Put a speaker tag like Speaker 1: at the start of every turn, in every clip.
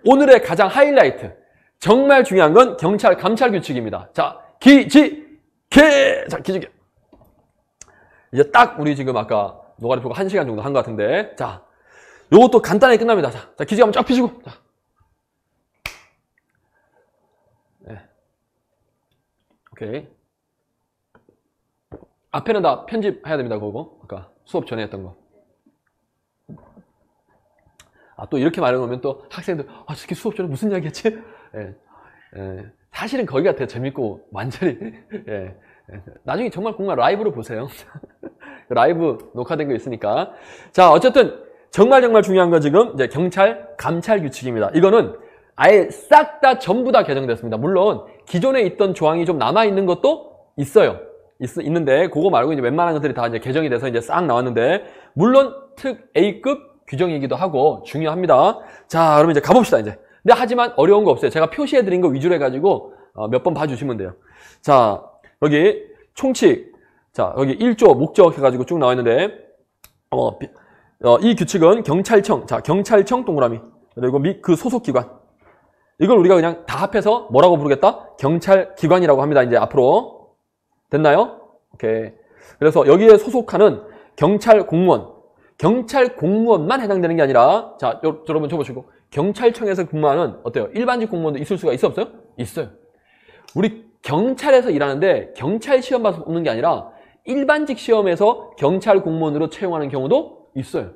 Speaker 1: 오늘의 가장 하이라이트. 정말 중요한 건 경찰 감찰 규칙입니다. 자, 자, 기지개. 이제 딱 우리 지금 아까 노가리 풀고 1시간 정도 한 것 같은데. 자, 요것도 간단하게 끝납니다. 자, 기지개 한번 쫙 펴시고. 자. 네. 오케이. 앞에는 다 편집해야 됩니다, 그거. 아까 수업 전에 했던 거. 아, 또 이렇게 말해놓으면 또 학생들, 아, 저렇게 수업 전에 무슨 이야기 했지? 예. 사실은 거기가 되게 재밌고, 완전히, 예. 나중에 정말 공부를 라이브로 보세요. 라이브 녹화된 거 있으니까. 자, 어쨌든, 정말 중요한 건 지금, 이제 경찰 감찰 규칙입니다. 이거는 아예 싹 다 전부 다 개정됐습니다. 물론, 기존에 있던 조항이 좀 남아있는 것도 있어요. 있는데, 그거 말고 이제 웬만한 것들이 다 이제 개정이 돼서 이제 싹 나왔는데, 물론, 특 A급 규정이기도 하고, 중요합니다. 자, 그러면 이제 가봅시다, 이제. 근데 하지만 어려운 거 없어요. 제가 표시해드린 거 위주로 해가지고, 몇 번 봐주시면 돼요. 자, 여기, 총칙. 자, 여기 1조 목적 해가지고 쭉 나와 있는데, 이 규칙은 경찰청. 자, 경찰청 동그라미. 그리고 그 소속기관. 이걸 우리가 그냥 다 합해서 뭐라고 부르겠다? 경찰기관이라고 합니다. 이제 앞으로. 됐나요? 오케이. 그래서 여기에 소속하는 경찰 공무원. 경찰 공무원만 해당되는 게 아니라, 자, 여러분 줘보시고. 경찰청에서 근무하는, 어때요? 일반직 공무원도 있을 수가 있어, 없어요? 있어요. 우리 경찰에서 일하는데, 경찰 시험 봐서 뽑는 게 아니라, 일반직 시험에서 경찰 공무원으로 채용하는 경우도 있어요.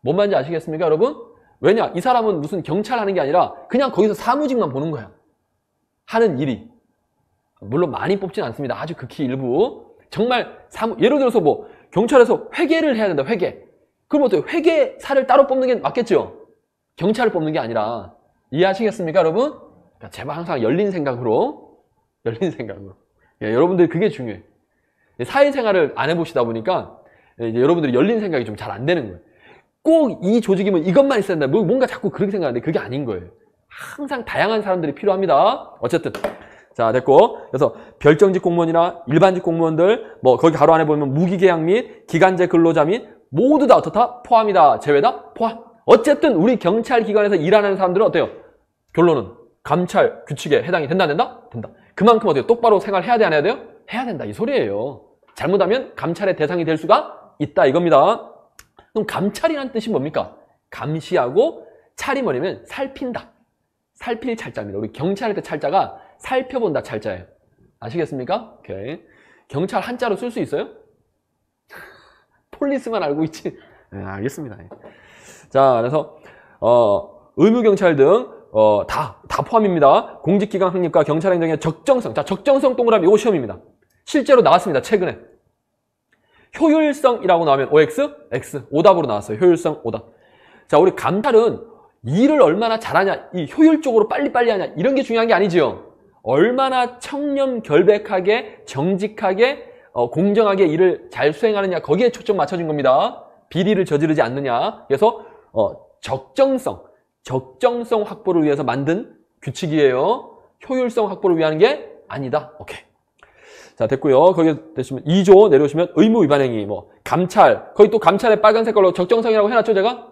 Speaker 1: 뭔 말인지 아시겠습니까, 여러분? 왜냐? 이 사람은 무슨 경찰 하는 게 아니라, 그냥 거기서 사무직만 보는 거야. 하는 일이. 물론 많이 뽑진 않습니다. 아주 극히 일부. 정말 예를 들어서 뭐 경찰에서 회계를 해야 된다. 회계. 그럼 어때요? 회계사를 따로 뽑는 게 맞겠죠? 경찰을 뽑는 게 아니라. 이해하시겠습니까, 여러분? 그러니까 제발 항상 열린 생각으로. 예, 여러분들 그게 중요해요. 사회생활을 안 해보시다 보니까 이제 여러분들이 열린 생각이 좀 잘 안 되는 거예요. 꼭 이 조직이면 이것만 있어야 된다. 뭔가 자꾸 그렇게 생각하는데 그게 아닌 거예요. 항상 다양한 사람들이 필요합니다. 어쨌든. 자, 됐고. 그래서 별정직 공무원이나 일반직 공무원들, 뭐, 거기 가로 안에 보면 무기계약 및 기간제 근로자 및 모두 다 어떻다? 포함이다. 제외다? 포함. 어쨌든 우리 경찰기관에서 일하는 사람들은 어때요? 결론은 감찰 규칙에 해당이 된다, 안 된다? 된다. 그만큼 어때요? 똑바로 생활해야 돼, 안 해야 돼요? 해야 된다. 이 소리예요. 잘못하면 감찰의 대상이 될 수가 있다, 이겁니다. 그럼 감찰이라는 뜻이 뭡니까? 감시하고 찰이 뭐냐면 살핀다. 살필 찰자입니다. 우리 경찰할 때 찰자가 살펴본다 찰자예요. 아시겠습니까? 오케이. 경찰 한자로 쓸 수 있어요? 폴리스만 알고 있지. 네, 알겠습니다. 자, 그래서 의무경찰 등 다 포함입니다. 공직기관 확립과 경찰행정의 적정성. 자, 적정성 동그라미 이거 시험입니다. 실제로 나왔습니다. 최근에. 효율성이라고 나오면 OX, X. 오답으로 나왔어요. 효율성, 오답. 자, 우리 감찰은 일을 얼마나 잘하냐, 이 효율적으로 빨리빨리 하냐, 이런 게 중요한 게 아니지요. 얼마나 청렴결백하게, 정직하게, 공정하게 일을 잘 수행하느냐, 거기에 초점 맞춰준 겁니다. 비리를 저지르지 않느냐. 그래서 적정성 확보를 위해서 만든 규칙이에요. 효율성 확보를 위한 게 아니다. 오케이. 자, 됐고요. 거기 되시면 2조 내려오시면 의무 위반 행위, 뭐 감찰, 거기 또 감찰에 빨간 색깔로 적정성이라고 해놨죠, 제가?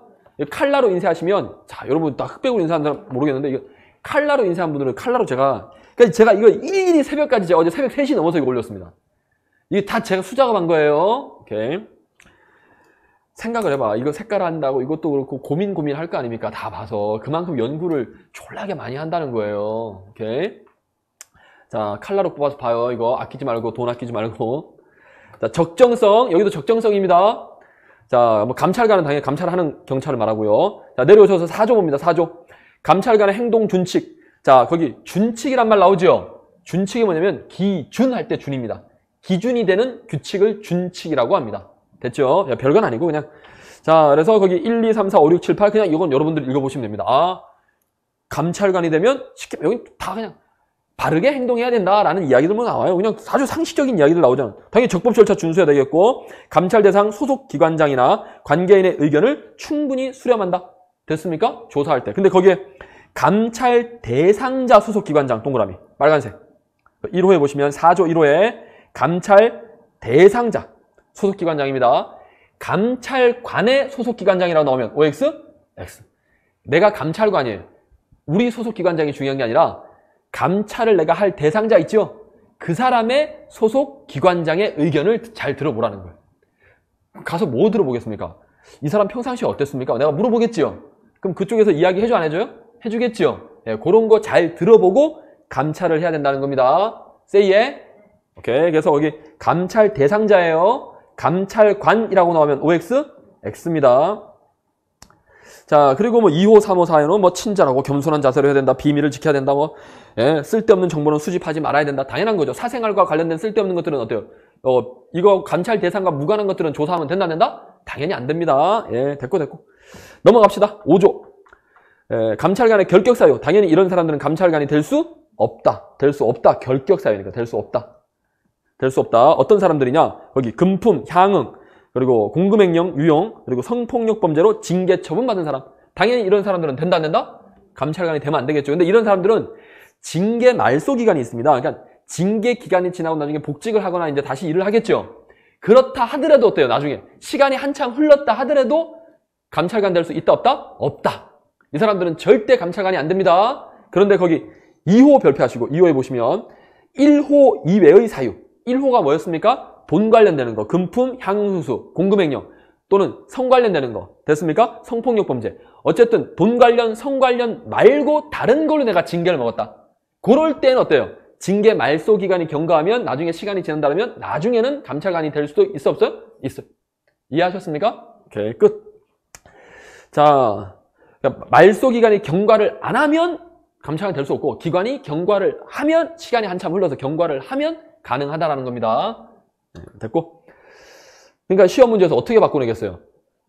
Speaker 1: 칼라로 인쇄하시면, 자, 여러분 다 흑백으로 인쇄하는 사람 모르겠는데, 이거 칼라로 인쇄한 분들은 칼라로 제가 이거 일일이 새벽까지 제가 어제 새벽 3시 넘어서 이거 올렸습니다. 이게 다 제가 수작업한 거예요. 오케이. 생각을 해봐. 이거 색깔 한다고 이것도 그렇고 고민할 거 아닙니까? 다 봐서. 그만큼 연구를 졸라게 많이 한다는 거예요. 오케이. 자, 칼라로 뽑아서 봐요. 이거 아끼지 말고, 돈 아끼지 말고. 자, 적정성. 여기도 적정성입니다. 자, 뭐 감찰관은 당연히 감찰하는 경찰을 말하고요. 자, 내려오셔서 4조 봅니다. 4조. 감찰관의 행동 준칙. 자, 거기 준칙이란 말 나오죠? 준칙이 뭐냐면 기준 할 때 준입니다. 기준이 되는 규칙을 준칙이라고 합니다. 됐죠? 야, 별건 아니고 그냥. 자, 그래서 거기 1, 2, 3, 4, 5, 6, 7, 8 그냥 이건 여러분들 읽어보시면 됩니다. 아, 감찰관이 되면 쉽게 여기 다 그냥 바르게 행동해야 된다라는 이야기들만 나와요. 그냥 아주 상식적인 이야기들 나오잖아요. 당연히 적법 절차 준수해야 되겠고, 감찰 대상 소속 기관장이나 관계인의 의견을 충분히 수렴한다. 됐습니까? 조사할 때. 근데 거기에 감찰 대상자 소속 기관장 동그라미 빨간색 1호에 보시면 4조 1호에 감찰 대상자 소속 기관장입니다. 감찰관의 소속 기관장이라고 나오면 OX, X. 내가 감찰관이에요. 우리 소속 기관장이 중요한 게 아니라 감찰을 내가 할 대상자 있죠? 그 사람의 소속 기관장의 의견을 잘 들어보라는 거예요. 가서 뭐 들어보겠습니까? 이 사람 평상시에 어땠습니까? 내가 물어보겠지요. 그럼 그쪽에서 이야기 해줘 안 해줘요? 해주겠지요. 예, 그런 거 잘 들어보고 감찰을 해야 된다는 겁니다. say 예. 오케이. 그래서 여기 감찰 대상자예요. 감찰관이라고 나오면 OX? X입니다. 자, 그리고 뭐 2호, 3호, 4호는 뭐 친절하고 겸손한 자세로 해야 된다. 비밀을 지켜야 된다. 뭐, 예, 쓸데없는 정보는 수집하지 말아야 된다. 당연한 거죠. 사생활과 관련된 쓸데없는 것들은 어때요? 이거 감찰 대상과 무관한 것들은 조사하면 된다, 안 된다? 당연히 안 됩니다. 예, 됐고. 넘어갑시다. 5조. 예, 감찰관의 결격 사유. 당연히 이런 사람들은 감찰관이 될 수 없다. 될 수 없다. 결격 사유니까 될 수 없다. 될 수 없다. 어떤 사람들이냐? 거기 금품, 향응, 그리고 공금횡령, 유용, 그리고 성폭력 범죄로 징계 처분받은 사람. 당연히 이런 사람들은 된다, 안 된다? 감찰관이 되면 안 되겠죠. 근데 이런 사람들은 징계 말소 기간이 있습니다. 그러니까 징계 기간이 지나고 나중에 복직을 하거나 이제 다시 일을 하겠죠. 그렇다 하더라도 어때요? 나중에 시간이 한참 흘렀다 하더라도 감찰관 될 수 있다, 없다? 없다. 이 사람들은 절대 감찰관이 안 됩니다. 그런데 거기 2호 별표하시고 2호에 보시면 1호 이외의 사유. 1호가 뭐였습니까? 돈 관련되는 거, 금품, 향수수, 공금횡령 또는 성 관련되는 거 됐습니까? 성폭력 범죄. 어쨌든 돈 관련, 성 관련 말고 다른 걸로 내가 징계를 먹었다. 그럴 때는 어때요? 징계 말소 기간이 경과하면 나중에 시간이 지난다면 나중에는 감찰관이 될 수도 있어, 없어요? 있어요. 이해하셨습니까? 오케이, 끝. 자, 그러니까 말소 기간이 경과를 안 하면 감찰관이 될 수 없고 기관이 경과를 하면 시간이 한참 흘러서 경과를 하면 가능하다라는 겁니다. 됐고. 그러니까 시험 문제에서 어떻게 바꾸내겠어요?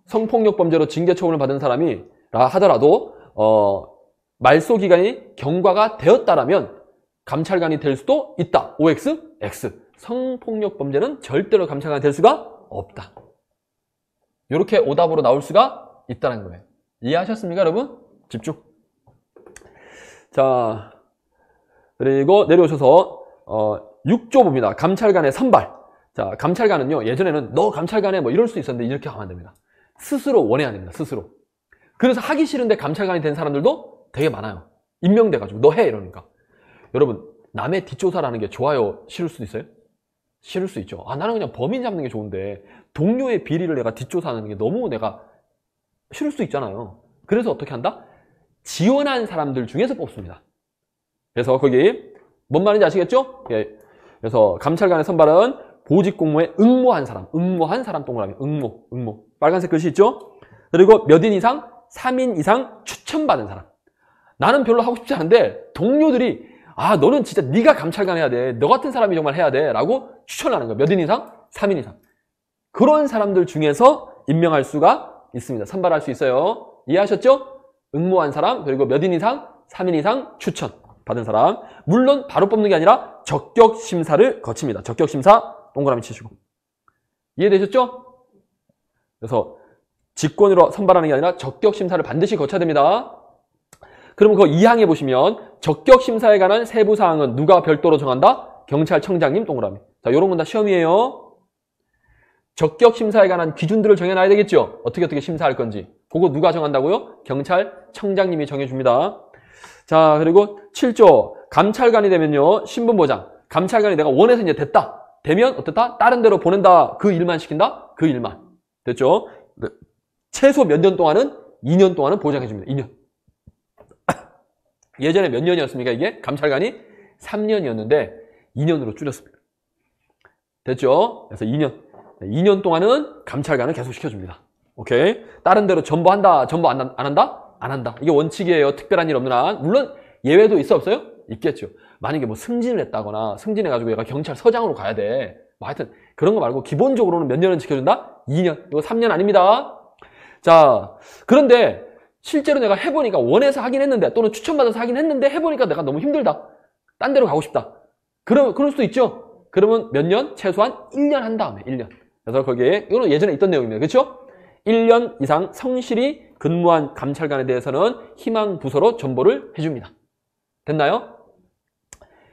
Speaker 1: 성폭력 범죄로 징계 처분을 받은 사람이 하더라도 말소 기간이 경과가 되었다라면 감찰관이 될 수도 있다. OX, X. 성폭력 범죄는 절대로 감찰관이 될 수가 없다. 이렇게 오답으로 나올 수가 있다는 거예요. 이해하셨습니까, 여러분? 집중. 자, 그리고 내려오셔서 6조 봅니다. 감찰관의 선발. 자, 감찰관은요, 예전에는 너 감찰관에 뭐 이럴 수 있었는데 이렇게 하면 안 됩니다. 스스로 원해야 됩니다. 스스로. 그래서 하기 싫은데 감찰관이 된 사람들도 되게 많아요. 임명돼가지고 너 해 이러니까. 여러분, 남의 뒷조사라는 게 좋아요? 싫을 수도 있어요? 싫을 수 있죠. 아, 나는 그냥 범인 잡는 게 좋은데 동료의 비리를 내가 뒷조사하는 게 너무 내가 싫을 수 있잖아요. 그래서 어떻게 한다? 지원한 사람들 중에서 뽑습니다. 그래서 거기 뭔 말인지 아시겠죠? 예. 그래서 감찰관의 선발은 보직 공모에 응모한 사람 동그라미, 응모. 빨간색 글씨 있죠? 그리고 몇 인 이상? 3인 이상 추천받은 사람. 나는 별로 하고 싶지 않은데 동료들이 아, 너는 진짜 네가 감찰관 해야 돼. 너 같은 사람이 정말 해야 돼. 라고 추천하는 거예요. 몇 인 이상? 3인 이상. 그런 사람들 중에서 임명할 수가 있습니다. 선발할 수 있어요. 이해하셨죠? 응모한 사람, 그리고 몇 인 이상? 3인 이상 추천 받은 사람. 물론 바로 뽑는 게 아니라 적격 심사를 거칩니다. 적격 심사 동그라미 치시고. 이해되셨죠? 그래서 직권으로 선발하는 게 아니라 적격 심사를 반드시 거쳐야 됩니다. 그럼 그 2항에 보시면 적격 심사에 관한 세부 사항은 누가 별도로 정한다? 경찰청장님 동그라미. 자, 요런 건 다 시험이에요. 적격 심사에 관한 기준들을 정해놔야 되겠죠? 어떻게 심사할 건지. 그거 누가 정한다고요? 경찰청장님이 정해줍니다. 자, 그리고 7조. 감찰관이 되면요, 신분보장. 감찰관이 내가 원해서 이제 됐다. 되면 어떻다? 다른 데로 보낸다. 그 일만 시킨다? 그 일만. 됐죠? 최소 몇 년 동안은? 2년 동안은 보장해줍니다. 2년. 예전에 몇 년이었습니까, 이게? 감찰관이 3년이었는데 2년으로 줄였습니다. 됐죠? 그래서 2년 동안은 감찰관을 계속 시켜줍니다. 오케이? 다른 데로 전보한다, 전보 안 한다? 안 한다. 이게 원칙이에요. 특별한 일 없는 한. 물론 예외도 있어, 없어요? 있겠죠. 만약에 뭐 승진을 했다거나 승진해가지고 얘가 경찰서장으로 가야 돼. 뭐 하여튼 그런 거 말고 기본적으로는 몇 년은 지켜준다? 2년. 이거 3년 아닙니다. 자, 그런데 실제로 내가 해보니까 원해서 하긴 했는데 또는 추천받아서 하긴 했는데 해보니까 내가 너무 힘들다. 딴 데로 가고 싶다. 그럴 수도 있죠. 그러면 몇 년? 최소한 1년 한 다음에 1년. 그래서 거기에 이거는 예전에 있던 내용입니다. 그렇죠? 1년 이상 성실히 근무한 감찰관에 대해서는 희망 부서로 전보를 해줍니다. 됐나요?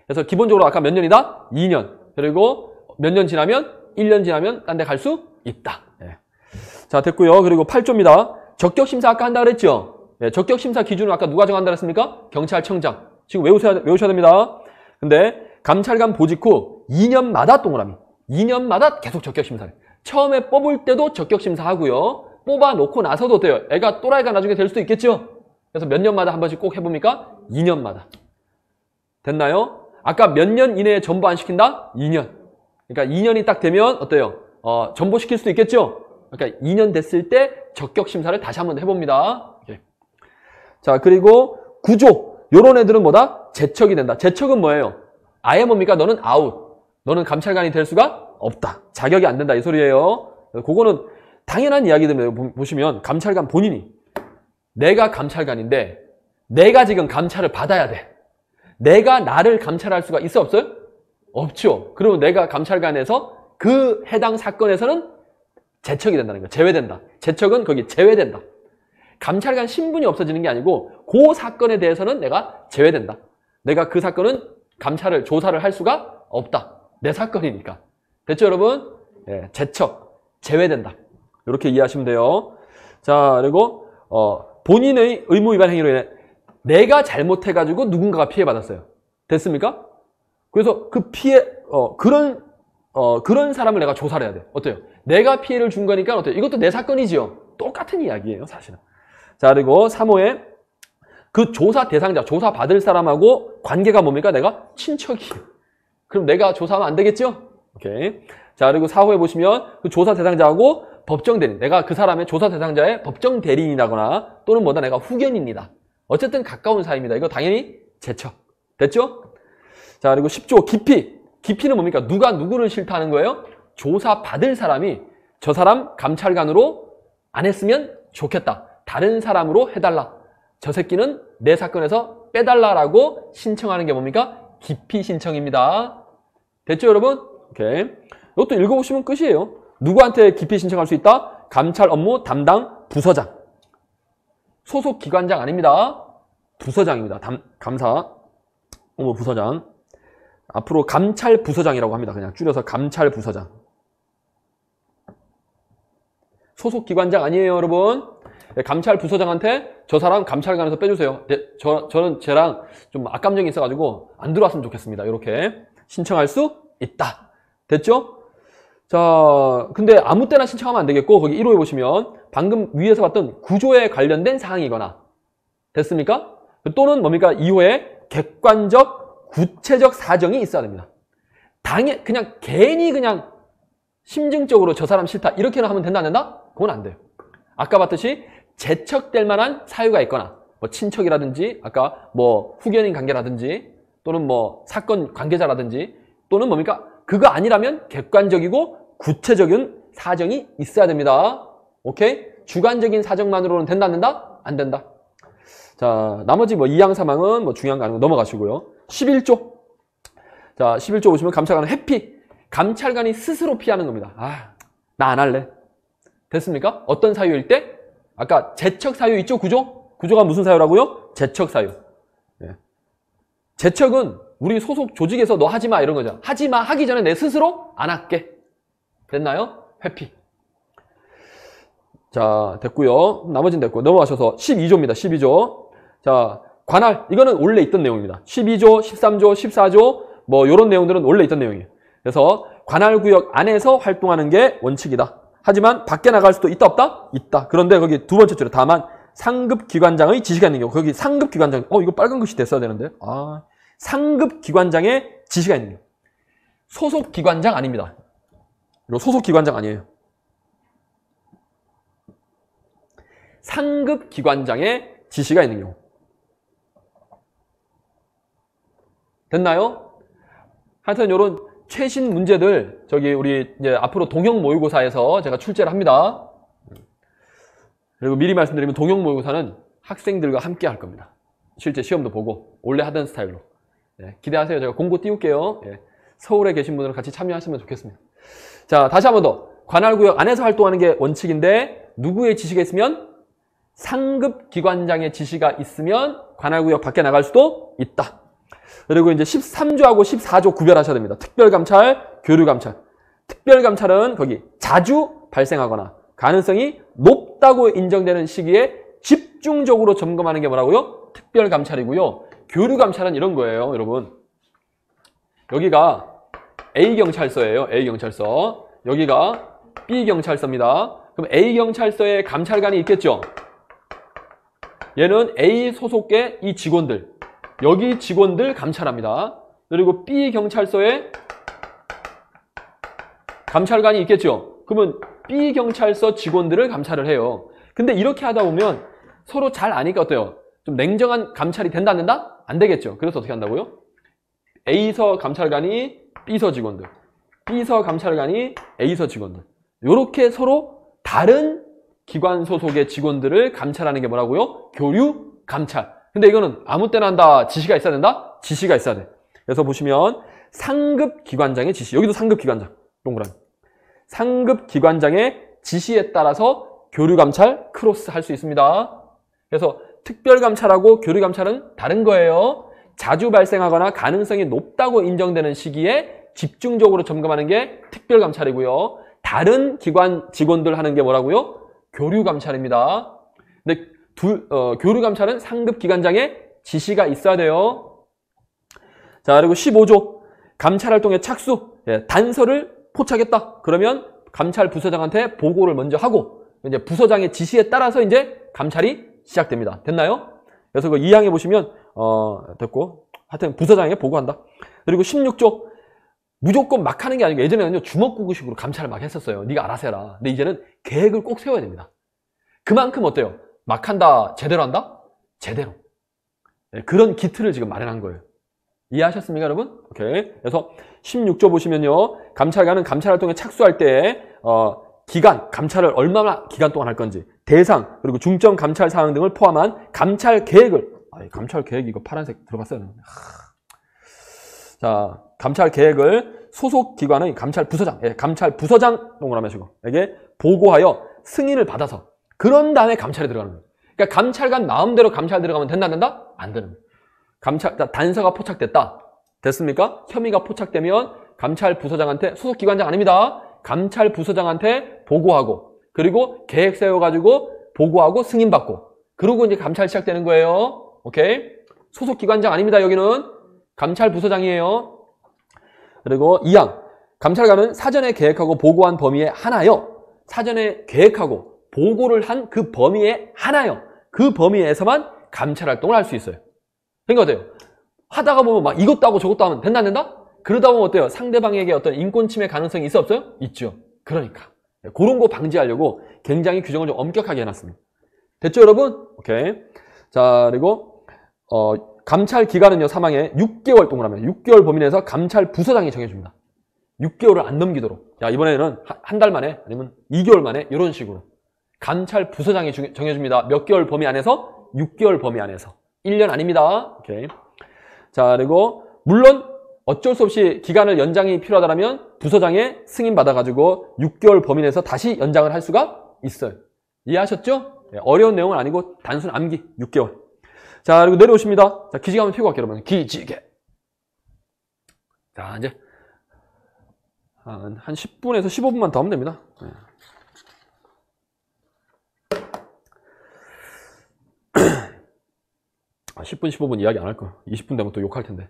Speaker 1: 그래서 기본적으로 아까 몇 년이다? 2년. 그리고 몇 년 지나면 1년 지나면 딴 데 갈 수 있다. 네. 자, 됐고요. 그리고 8조입니다. 적격심사 아까 한다 그랬죠? 예, 적격심사 기준은 아까 누가 정한다 했습니까? 경찰청장. 지금 외우셔야 됩니다. 근데 감찰관 보직 후 2년마다 동그라미. 2년마다 계속 적격심사를. 처음에 뽑을 때도 적격심사 하고요. 뽑아놓고 나서도 어때요? 애가 또라이가 나중에 될 수도 있겠죠? 그래서 몇 년마다 한 번씩 꼭 해봅니까? 2년마다. 됐나요? 아까 몇 년 이내에 전부 안 시킨다? 2년. 그러니까 2년이 딱 되면 어때요? 전보시킬 수도 있겠죠? 그러니까 2년 됐을 때 적격심사를 다시 한번 해봅니다. 이렇게. 자, 그리고 구조. 요런 애들은 뭐다? 제척이 된다. 제척은 뭐예요? 아예 뭡니까? 너는 아웃. 너는 감찰관이 될 수가 없다. 자격이 안 된다. 이 소리예요. 그거는 당연한 이야기들을 보시면 감찰관 본인이 내가 감찰관인데 내가 지금 감찰을 받아야 돼. 내가 나를 감찰할 수가 있어 없어요? 없죠. 그러면 내가 감찰관에서 그 해당 사건에서는 제척이 된다는 거예요. 제외된다. 제척은 거기 제외된다. 감찰관 신분이 없어지는 게 아니고 그 사건에 대해서는 내가 제외된다. 내가 그 사건은 감찰을 조사를 할 수가 없다. 내 사건이니까. 됐죠 여러분? 예, 제척 제외된다. 이렇게 이해하시면 돼요. 자, 그리고 본인의 의무 위반 행위로 인해 내가 잘못해가지고 누군가가 피해받았어요. 됐습니까? 그래서 그 피해 그런 사람을 내가 조사를 해야 돼. 어때요? 내가 피해를 준 거니까 어때요? 이것도 내 사건이지요. 똑같은 이야기예요, 사실은. 자, 그리고 3호에 그 조사 대상자, 조사 받을 사람하고 관계가 뭡니까? 내가 친척이에요. 그럼 내가 조사하면 안 되겠죠? 오케이. 자, 그리고 4호에 보시면 그 조사 대상자하고 법정 대리인, 내가 그 사람의 조사 대상자의 법정 대리인이라거나 또는 뭐다 내가 후견입니다. 어쨌든 가까운 사이입니다. 이거 당연히 제척. 됐죠? 자, 그리고 10조 깊이. 깊이는 뭡니까? 누가 누구를 싫다는 거예요? 조사 받을 사람이 저 사람 감찰관으로 안 했으면 좋겠다. 다른 사람으로 해달라. 저 새끼는 내 사건에서 빼달라라고 신청하는 게 뭡니까? 기피 신청입니다. 됐죠, 여러분? 오케이. 이것도 읽어보시면 끝이에요. 누구한테 기피 신청할 수 있다? 감찰 업무 담당 부서장. 소속 기관장 아닙니다. 부서장입니다. 감사 업무 부서장. 앞으로 감찰 부서장이라고 합니다. 그냥 줄여서 감찰 부서장. 소속 기관장 아니에요, 여러분. 감찰 부서장한테 저 사람 감찰관에서 빼주세요. 저는 쟤랑 좀 악감정이 있어가지고 안 들어왔으면 좋겠습니다. 이렇게 신청할 수 있다. 됐죠? 자, 근데 아무 때나 신청하면 안 되겠고 거기 1호에 보시면 방금 위에서 봤던 구조에 관련된 사항이거나 됐습니까? 또는 뭡니까? 2호에 객관적 구체적 사정이 있어야 됩니다. 그냥 괜히 그냥 심증적으로 저 사람 싫다 이렇게는 하면 된다 안 된다? 그건 안 돼요. 아까 봤듯이 제척될 만한 사유가 있거나 뭐 친척이라든지 아까 뭐 후견인 관계라든지 또는 뭐 사건 관계자라든지 또는 뭡니까? 그거 아니라면 객관적이고 구체적인 사정이 있어야 됩니다. 오케이? 주관적인 사정만으로는 된다 안 된다? 안 된다. 자, 나머지 뭐 이양 사망은 뭐 중요한 거 아니고 넘어가시고요. 11조. 자, 11조 보시면 감찰관은 회피. 감찰관이 스스로 피하는 겁니다. 아, 나 안 할래. 됐습니까? 어떤 사유일 때? 아까 제척 사유 있죠? 구조가 무슨 사유라고요? 제척 사유. 예. 제척은 우리 소속 조직에서 너 하지 마 이런 거죠. 하지 마 하기 전에 내 스스로 안 할게. 됐나요? 회피. 자, 됐고요. 나머지는 됐고 넘어가셔서 12조입니다. 12조. 자, 관할. 이거는 원래 있던 내용입니다. 12조, 13조, 14조 뭐 이런 내용들은 원래 있던 내용이에요. 그래서 관할구역 안에서 활동하는 게 원칙이다. 하지만 밖에 나갈 수도 있다 없다? 있다. 그런데 거기 두 번째 줄에 다만 상급기관장의 지시가 있는 경우 거기 상급기관장 이거 빨간 글씨 됐어야 되는데 상급기관장의 지시가 있는 경우 소속기관장 아닙니다. 이거 소속기관장 아니에요. 상급기관장의 지시가 있는 경우 됐나요? 하여튼 요런 최신 문제들 저기 우리 이제 앞으로 동형 모의고사에서 제가 출제를 합니다. 그리고 미리 말씀드리면 동형 모의고사는 학생들과 함께 할 겁니다. 실제 시험도 보고 원래 하던 스타일로. 네, 기대하세요. 제가 공고 띄울게요. 네, 서울에 계신 분들은 같이 참여하시면 좋겠습니다. 자, 다시 한 번 더. 관할구역 안에서 활동하는 게 원칙인데 누구의 지시가 있으면 상급기관장의 지시가 있으면 관할구역 밖에 나갈 수도 있다. 그리고 이제 13조하고 14조 구별하셔야 됩니다. 특별감찰, 교류감찰. 특별감찰은 거기 자주 발생하거나 가능성이 높다고 인정되는 시기에 집 집중적으로 점검하는 게 뭐라고요? 특별감찰이고요. 교류감찰은 이런 거예요, 여러분. 여기가 A경찰서예요. A경찰서. 여기가 B경찰서입니다. 그럼 A경찰서에 감찰관이 있겠죠? 얘는 A 소속의 이 직원들, 여기 직원들 감찰합니다. 그리고 B경찰서에 감찰관이 있겠죠? 그러면 B경찰서 직원들을 감찰을 해요. 근데 이렇게 하다 보면 서로 잘 아니까 어때요? 좀 냉정한 감찰이 된다 안 된다? 안 되겠죠. 그래서 어떻게 한다고요? A서 감찰관이 B서 직원들, B서 감찰관이 A서 직원들, 이렇게 서로 다른 기관 소속의 직원들을 감찰하는 게 뭐라고요? 교류 감찰. 근데 이거는 아무 때나 한다, 지시가 있어야 된다? 지시가 있어야 돼. 그래서 보시면 상급 기관장의 지시, 여기도 상급 기관장, 동그라미. 상급 기관장의 지시에 따라서 교류 감찰 크로스 할 수 있습니다. 그래서 특별 감찰하고 교류 감찰은 다른 거예요. 자주 발생하거나 가능성이 높다고 인정되는 시기에 집중적으로 점검하는 게 특별 감찰이고요. 다른 기관 직원들 하는 게 뭐라고요? 교류 감찰입니다. 근데 교류 감찰은 상급 기관장의 지시가 있어야 돼요. 자, 그리고 15조 감찰 활동의 착수, 단서를 포착했다. 그러면 감찰 부서장한테 보고를 먼저 하고 이제 부서장의 지시에 따라서 이제 감찰이 시작됩니다. 됐나요? 그래서 그 2항에 보시면 됐고, 하여튼 부서장에게 보고한다. 그리고 16조 무조건 막 하는 게 아니고 예전에는요 주먹구구식으로 감찰을 막 했었어요. 네가 알아서 해라. 근데 이제는 계획을 꼭 세워야 됩니다. 그만큼 어때요? 막 한다, 제대로 한다? 제대로. 그런 기틀을 지금 마련한 거예요. 이해하셨습니까, 여러분? 오케이. 그래서 16조 보시면요, 감찰관은 감찰 활동에 착수할 때 기간, 감찰을 얼마나 기간 동안 할 건지, 대상, 그리고 중점 감찰 사항 등을 포함한 감찰 계획을, 감찰 계획 이거 파란색 들어갔어요. 자, 감찰 계획을 소속 기관의 감찰 부서장, 감찰 부서장 동그라미시고에게 보고하여 승인을 받아서 그런 다음에 감찰에 들어가는 거예요. 그러니까 감찰관 마음대로 감찰 들어가면 된다, 안 된다? 안 되는 거예요. 단서가 포착됐다. 됐습니까? 혐의가 포착되면 감찰 부서장한테, 소속 기관장 아닙니다. 감찰 부서장한테 보고하고, 그리고 계획 세워가지고 보고하고 승인받고, 그러고 이제 감찰 시작되는 거예요. 오케이? 소속 기관장 아닙니다. 여기는 감찰 부서장이에요. 그리고 2항 감찰관은 사전에 계획하고 보고한 범위에 한하여, 사전에 계획하고 보고를 한 그 범위에 한하여, 그 범위에서만 감찰 활동을 할 수 있어요. 그러니까 어때요? 하다가 보면 막 이것도 하고 저것도 하면 된다 안 된다? 그러다 보면 어때요? 상대방에게 어떤 인권 침해 가능성이 있어 없어요? 있죠. 그러니까 그런 거 방지하려고 굉장히 규정을 좀 엄격하게 해놨습니다. 됐죠, 여러분? 오케이. 자, 그리고 감찰 기간은요, 사망에 6개월 동그라미, 6개월 범위 내에서 감찰 부서장이 정해줍니다. 6개월을 안 넘기도록. 야, 이번에는 한 달 만에 아니면 2개월 만에 이런 식으로 감찰 부서장이 정해줍니다. 몇 개월 범위 안에서? 6개월 범위 안에서. 1년 아닙니다. 오케이. 자, 그리고 물론 어쩔 수 없이 기간을 연장이 필요하다면 부서장의 승인 받아가지고 6개월 범위 내에서 다시 연장을 할 수가 있어요. 이해하셨죠? 어려운 내용은 아니고 단순 암기 6개월. 자, 그리고 내려오십니다. 자, 기지개 한번 펴고 갈게요, 여러분. 기지개. 자, 이제 한 10분에서 15분만 더 하면 됩니다. 10분, 15분 이야기 안 할 거. 20분 되면 또 욕할 텐데.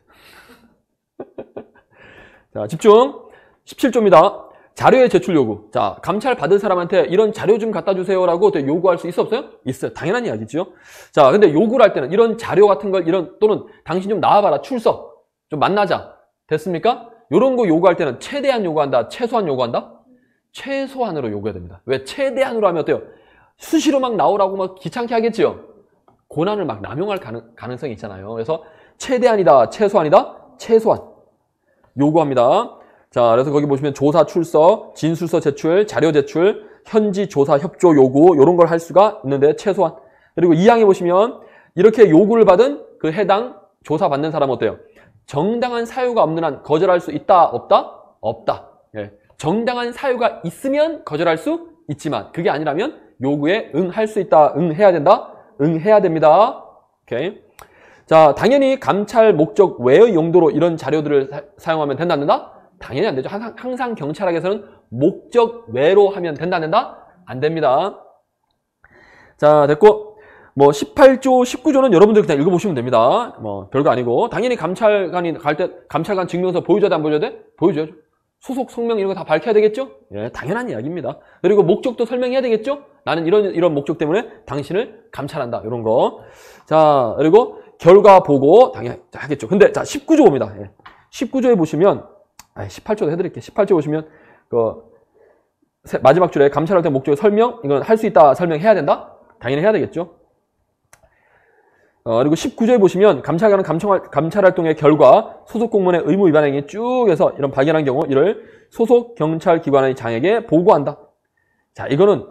Speaker 1: 자, 집중. 17조입니다. 자료의 제출 요구. 자, 감찰 받은 사람한테 이런 자료 좀 갖다 주세요라고 요구할 수 있어 없어요? 있어요. 당연한 이야기죠. 자, 근데 요구를 할 때는 이런 자료 같은 걸 또는 당신 좀 나와봐라. 출석. 좀 만나자. 됐습니까? 이런 거 요구할 때는 최대한 요구한다. 최소한 요구한다? 최소한으로 요구해야 됩니다. 왜? 최대한으로 하면 어때요? 수시로 막 나오라고 막 귀찮게 하겠지요. 고난을 막 남용할 가능성이 있잖아요. 그래서 최대한이다, 최소한이다, 최소한 요구합니다. 자, 그래서 거기 보시면 조사 출석, 진술서 제출, 자료 제출, 현지 조사 협조 요구 이런 걸 할 수가 있는데 최소한. 그리고 2항에 보시면 이렇게 요구를 받은 그 해당 조사 받는 사람은 어때요? 정당한 사유가 없는 한 거절할 수 있다, 없다? 없다. 예. 정당한 사유가 있으면 거절할 수 있지만 그게 아니라면 요구에 응할 수 있다, 응해야 된다? 응해야 됩니다. 오케이. 자, 당연히 감찰 목적 외의 용도로 이런 자료들을 사용하면 된다, 안 된다? 당연히 안 되죠. 항상 경찰학에서는 목적 외로 하면 된다, 안 된다? 안 됩니다. 자, 됐고. 뭐 18조, 19조는 여러분들 그냥 읽어보시면 됩니다. 뭐 별거 아니고 당연히 감찰관이 갈 때 감찰관 증명서 보여줘야 돼, 안 보여줘야 돼? 보여줘야죠. 소속, 성명 이런 거 다 밝혀야 되겠죠? 예, 당연한 이야기입니다. 그리고 목적도 설명해야 되겠죠? 나는 이런 목적 때문에 당신을 감찰한다. 이런 거. 자, 그리고 결과 보고 당연히 하겠죠. 근데 자, 19조 봅니다. 예. 19조에 보시면 18조도 해드릴게요. 18조 보시면 마지막 줄에 감찰할 때 목적의 설명, 이건 할 수 있다 설명해야 된다? 당연히 해야 되겠죠. 그리고 19조에 보시면 감찰관은 감찰 활동의 결과 소속 공무원의 의무 위반 행위 쭉 해서 이런 발견한 경우 이를 소속 경찰기관의 장에게 보고한다. 자, 이거는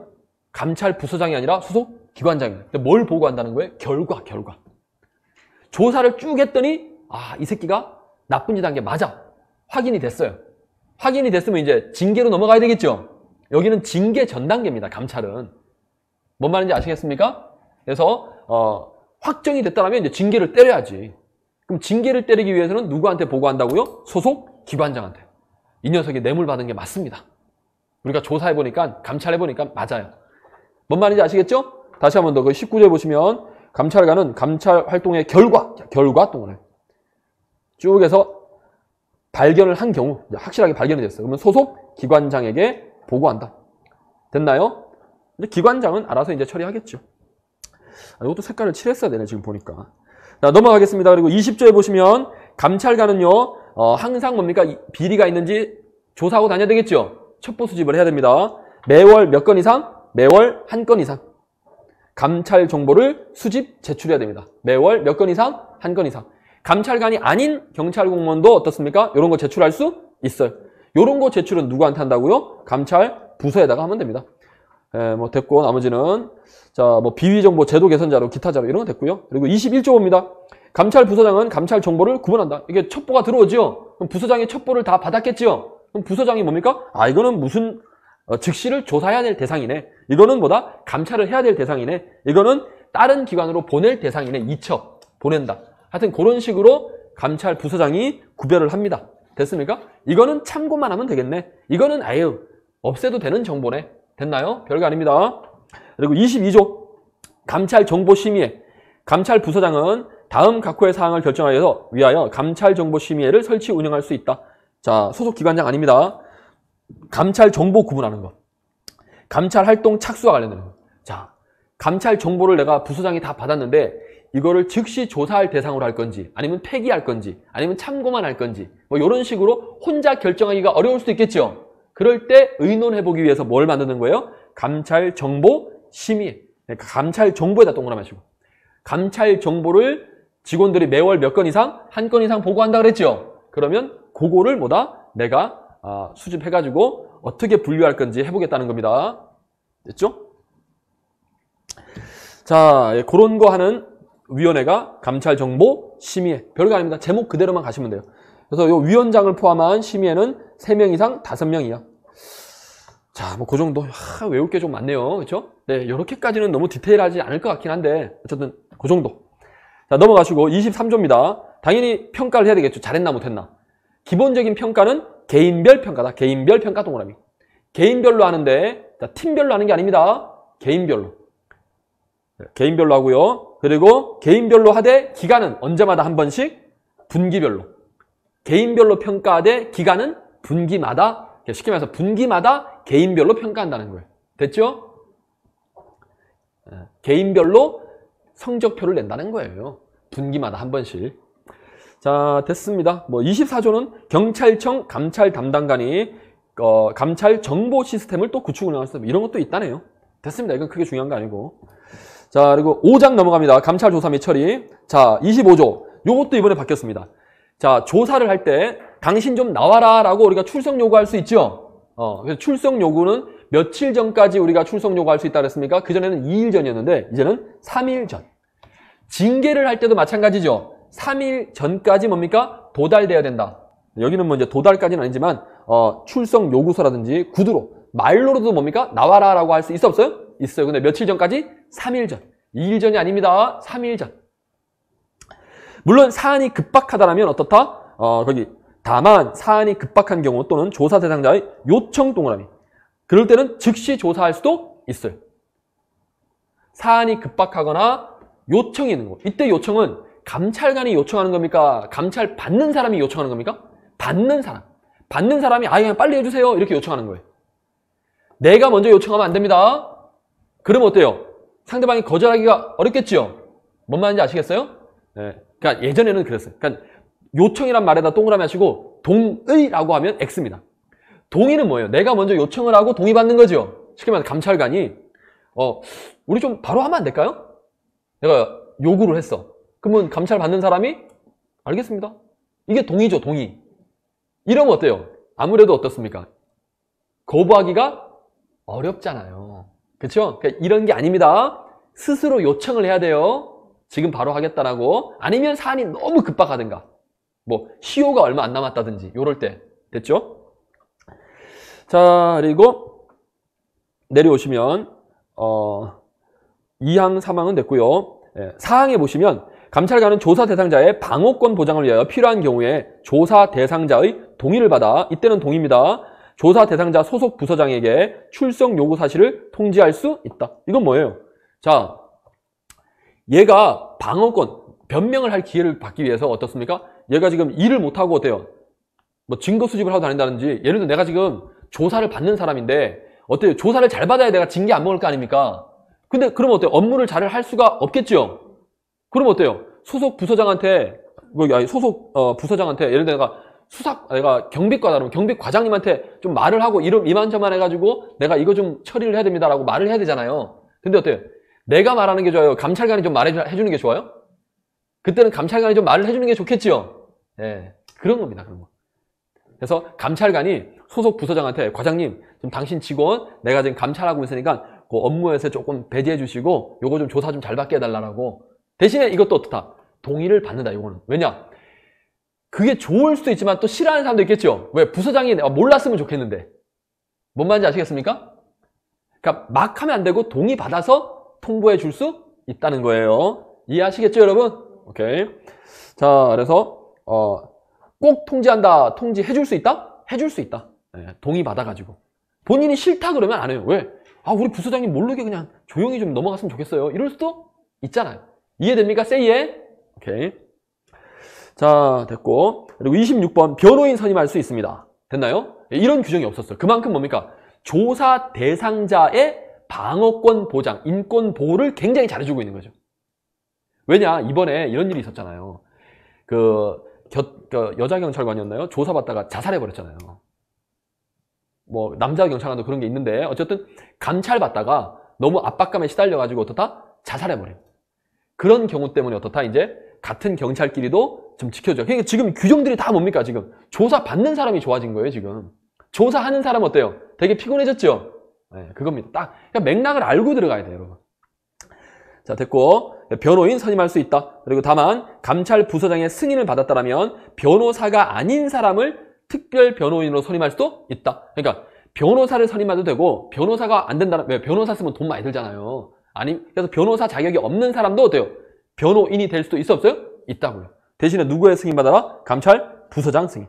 Speaker 1: 감찰 부서장이 아니라 소속 기관장이에요. 근데 뭘 보고한다는 거예요? 결과. 조사를 쭉 했더니 이 새끼가 나쁜 짓 한 게 맞아. 확인이 됐어요. 확인이 됐으면 이제 징계로 넘어가야 되겠죠. 여기는 징계 전 단계입니다. 감찰은. 뭔 말인지 아시겠습니까? 그래서 확정이 됐다면 이제 징계를 때려야지. 그럼 징계를 때리기 위해서는 누구한테 보고한다고요? 소속 기관장한테. 이 녀석이 뇌물 받은 게 맞습니다. 우리가 조사해보니까, 감찰해보니까 맞아요. 뭔 말인지 아시겠죠? 다시 한 번 더 그 19조에 보시면 감찰관은 감찰 활동의 결과 동원을 쭉 해서 발견을 한 경우, 확실하게 발견이 됐어요. 그러면 소속 기관장에게 보고한다. 됐나요? 이제 기관장은 알아서 이제 처리하겠죠. 이것도 색깔을 칠했어야 되네, 지금 보니까. 자, 넘어가겠습니다. 그리고 20조에 보시면 감찰관은요, 항상 뭡니까? 비리가 있는지 조사하고 다녀야 되겠죠? 첩보 수집을 해야 됩니다. 매월 몇 건 이상? 매월 한 건 이상. 감찰 정보를 수집, 제출해야 됩니다. 매월 몇 건 이상? 한 건 이상. 감찰관이 아닌 경찰 공무원도 어떻습니까? 이런 거 제출할 수 있어요. 이런 거 제출은 누구한테 한다고요? 감찰 부서에다가 하면 됩니다. 뭐 됐고, 나머지는 자, 뭐 비위 정보, 제도 개선 자료, 기타 자료 이런 거 됐고요. 그리고 21조 봅니다. 감찰 부서장은 감찰 정보를 구분한다. 이게 첩보가 들어오죠. 그럼 부서장이 첩보를 다 받았겠죠. 그럼 부서장이 뭡니까? 이거는 무슨 즉시를 조사해야 될 대상이네. 이거는 뭐다? 감찰을 해야 될 대상이네. 이거는 다른 기관으로 보낼 대상이네. 이첩 보낸다. 하여튼 그런 식으로 감찰 부서장이 구별을 합니다. 됐습니까? 이거는 참고만 하면 되겠네. 이거는 없애도 되는 정보네. 됐나요? 별거 아닙니다. 그리고 22조 감찰 정보 심의회. 감찰 부서장은 다음 각호의 사항을 결정하여 위하여 감찰 정보 심의회를 설치 운영할 수 있다. 자, 소속 기관장 아닙니다. 감찰 정보 구분하는 것. 감찰 활동 착수와 관련되는 것. 자, 감찰 정보를 내가 부서장이 다 받았는데 이거를 즉시 조사할 대상으로 할 건지, 아니면 폐기할 건지, 아니면 참고만 할 건지, 뭐 이런 식으로 혼자 결정하기가 어려울 수도 있겠죠. 그럴 때 의논해보기 위해서 뭘 만드는 거예요? 감찰 정보 심의. 그러니까 감찰 정보에다 동그라미 하시고. 감찰 정보를 직원들이 매월 몇 건 이상? 한 건 이상 보고한다 그랬죠? 그러면 그거를 내가 수집해가지고 어떻게 분류할 건지 해보겠다는 겁니다. 됐죠? 자, 그런 거 하는 위원회가 감찰 정보 심의회. 별거 아닙니다. 제목 그대로만 가시면 돼요. 그래서 요 위원장을 포함한 심의회는 3명 이상 5명이야. 자, 뭐 그 정도. 외울 게 좀 많네요. 그렇죠? 네, 이렇게까지는 너무 디테일하지 않을 것 같긴 한데 어쨌든 그 정도. 자, 넘어가시고 23조입니다. 당연히 평가를 해야 되겠죠. 잘했나 못했나. 기본적인 평가는 개인별 평가다. 개인별 평가 동그라미. 개인별로 하는데 자, 팀별로 하는 게 아닙니다. 개인별로. 개인별로 하고요. 그리고 개인별로 하되 기간은 언제마다 한 번씩 분기별로. 개인별로 평가하되 기간은 분기마다, 쉽게 말해서 분기마다 개인별로 평가한다는 거예요. 됐죠? 개인별로 성적표를 낸다는 거예요. 분기마다 한 번씩. 자, 됐습니다. 뭐 24조는 경찰청 감찰 담당관이 감찰 정보 시스템을 또 구축 운영할 수 있다. 이런 것도 있다네요. 됐습니다. 이건 크게 중요한 거 아니고. 자, 그리고 5장 넘어갑니다. 감찰 조사 및 처리. 자, 25조. 요것도 이번에 바뀌었습니다. 자, 조사를 할 때 당신 좀 나와라 라고 우리가 출석 요구할 수 있죠. 그래서 출석 요구는 며칠 전까지 우리가 출석 요구할 수 있다 그랬습니까? 그전에는 2일 전이었는데 이제는 3일 전. 징계를 할 때도 마찬가지죠. 3일 전까지 뭡니까? 도달돼야 된다. 여기는 뭐 이제 도달까지는 아니지만 출석 요구서라든지 구두로 말로도 뭡니까? 나와라 라고 할 수 있어 없어요? 있어요. 근데 며칠 전까지? 3일 전. 2일 전이 아닙니다. 3일 전. 물론 사안이 급박하다면 어떻다? 거기 다만 사안이 급박한 경우 또는 조사 대상자의 요청 동그라미. 그럴 때는 즉시 조사할 수도 있어요. 사안이 급박하거나 요청이 있는 거. 이때 요청은 감찰관이 요청하는 겁니까? 감찰 받는 사람이 요청하는 겁니까? 받는 사람. 받는 사람이 그냥 빨리 해주세요. 이렇게 요청하는 거예요. 내가 먼저 요청하면 안 됩니다. 그러면 어때요? 상대방이 거절하기가 어렵겠죠? 뭔 말인지 아시겠어요? 네. 그러니까 예전에는 그랬어요. 그러니까 요청이란 말에다 동그라미 하시고 동의라고 하면 X입니다. 동의는 뭐예요? 내가 먼저 요청을 하고 동의받는 거죠. 쉽게 말해서 감찰관이 우리 좀 바로 하면 안 될까요? 내가 요구를 했어. 그러면 감찰 받는 사람이 알겠습니다. 이게 동의죠, 동의. 이러면 어때요? 아무래도 어떻습니까? 거부하기가 어렵잖아요. 그렇죠? 그러니까 이런 게 아닙니다. 스스로 요청을 해야 돼요. 지금 바로 하겠다라고. 아니면 사안이 너무 급박하든가. 뭐 시효가 얼마 안 남았다든지 요럴 때. 됐죠? 자, 그리고 내려오시면 2항, 3항은 됐고요. 4항에 보시면 감찰관은 조사 대상자의 방어권 보장을 위하여 필요한 경우에 조사 대상자의 동의를 받아, 이때는 동의입니다. 조사 대상자 소속 부서장에게 출석 요구 사실을 통지할 수 있다. 이건 뭐예요? 자, 얘가 방어권, 변명을 할 기회를 받기 위해서 어떻습니까? 얘가 지금 일을 못하고 어때요? 뭐 증거 수집을 하고 다닌다든지, 예를 들어 내가 지금 조사를 받는 사람인데 어때요? 조사를 잘 받아야 내가 징계 안 먹을 거 아닙니까? 근데 그러면 어때요? 업무를 잘 할 수가 없겠죠? 그럼 어때요? 소속 부서장한테, 부서장한테, 예를 들어 내가 경비과다 그러면 경비과장님한테 좀 말을 하고 이만저만 해가지고 내가 이거 좀 처리를 해야 됩니다라고 말을 해야 되잖아요. 근데 어때요? 내가 말하는 게 좋아요? 감찰관이 좀 말해주는 게 좋아요? 그때는 감찰관이 좀 말을 해주는 게 좋겠지요? 예, 그런 겁니다, 그런 거. 그래서 감찰관이 소속 부서장한테 과장님, 지금 당신 직원 내가 지금 감찰하고 있으니까 그 업무에서 조금 배제해 주시고 요거 좀 조사 좀 잘 받게 해달라고. 대신에 이것도 어떻다? 동의를 받는다, 요거는. 왜냐? 그게 좋을 수도 있지만 또 싫어하는 사람도 있겠죠? 왜? 부서장이 내가 몰랐으면 좋겠는데. 뭔 말인지 아시겠습니까? 그러니까 막 하면 안 되고 동의 받아서 통보해 줄 수 있다는 거예요. 이해하시겠죠, 여러분? 오케이. 자, 그래서 꼭 통지한다. 통지해 줄 수 있다? 해줄 수 있다. 네, 동의 받아가지고. 본인이 싫다 그러면 안 해요. 왜? 우리 부서장님 모르게 그냥 조용히 좀 넘어갔으면 좋겠어요. 이럴 수도 있잖아요. 이해됩니까? Say yeah. 오케이. 자, 됐고. 그리고 26번 변호인 선임할 수 있습니다. 됐나요? 이런 규정이 없었어요. 그만큼 뭡니까? 조사 대상자의 방어권 보장, 인권 보호를 굉장히 잘해주고 있는 거죠. 왜냐? 이번에 이런 일이 있었잖아요. 여자 경찰관이었나요? 조사받다가 자살해버렸잖아요. 뭐 남자 경찰관도 그런 게 있는데 어쨌든 감찰받다가 너무 압박감에 시달려가지고 어떻다? 자살해버려요. 그런 경우 때문에 어떻다? 이제 같은 경찰끼리도 좀 지켜줘요. 그러니까 지금 규정들이 다 뭡니까? 지금 조사받는 사람이 좋아진 거예요. 지금 조사하는 사람 어때요? 되게 피곤해졌죠? 네, 그겁니다. 딱 그러니까 맥락을 알고 들어가야 돼요, 여러분. 자, 됐고. 변호인 선임할 수 있다. 그리고 다만 감찰 부서장의 승인을 받았다면 변호사가 아닌 사람을 특별 변호인으로 선임할 수도 있다. 그러니까 변호사를 선임해도 되고 변호사가 안 된다는, 왜? 변호사 쓰면 돈 많이 들잖아요. 그래서 변호사 자격이 없는 사람도 어때요? 변호인이 될 수도 있어, 없어요? 있다고요. 대신에 누구의 승인받아라? 감찰 부서장 승인.